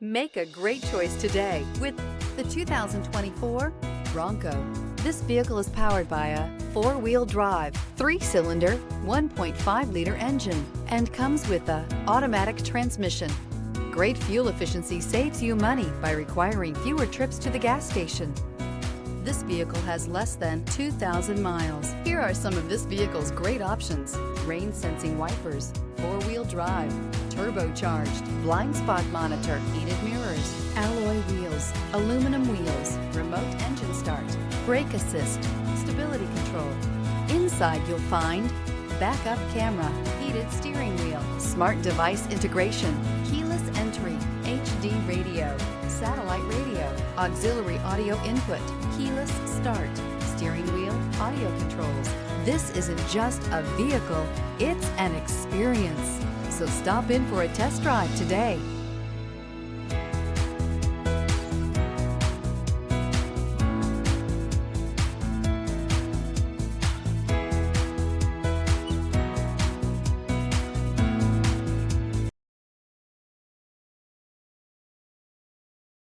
Make a great choice today with the 2024 Bronco. This vehicle is powered by a 4-wheel drive, 3-cylinder, 1.5-liter engine, and comes with a automatic transmission. Great fuel efficiency saves you money by requiring fewer trips to the gas station. This vehicle has less than 2,000 miles. Here are some of this vehicle's great options: rain-sensing wipers, 4-wheel drive, turbocharged, blind spot monitor, heated mirrors, alloy wheels, aluminum wheels, remote engine start, brake assist, stability control. Inside you'll find backup camera, heated steering wheel, smart device integration, keyless entry, HD radio, satellite radio, auxiliary audio input, keyless start, steering wheel audio controls. This isn't just a vehicle, it's an experience. So stop in for a test drive today.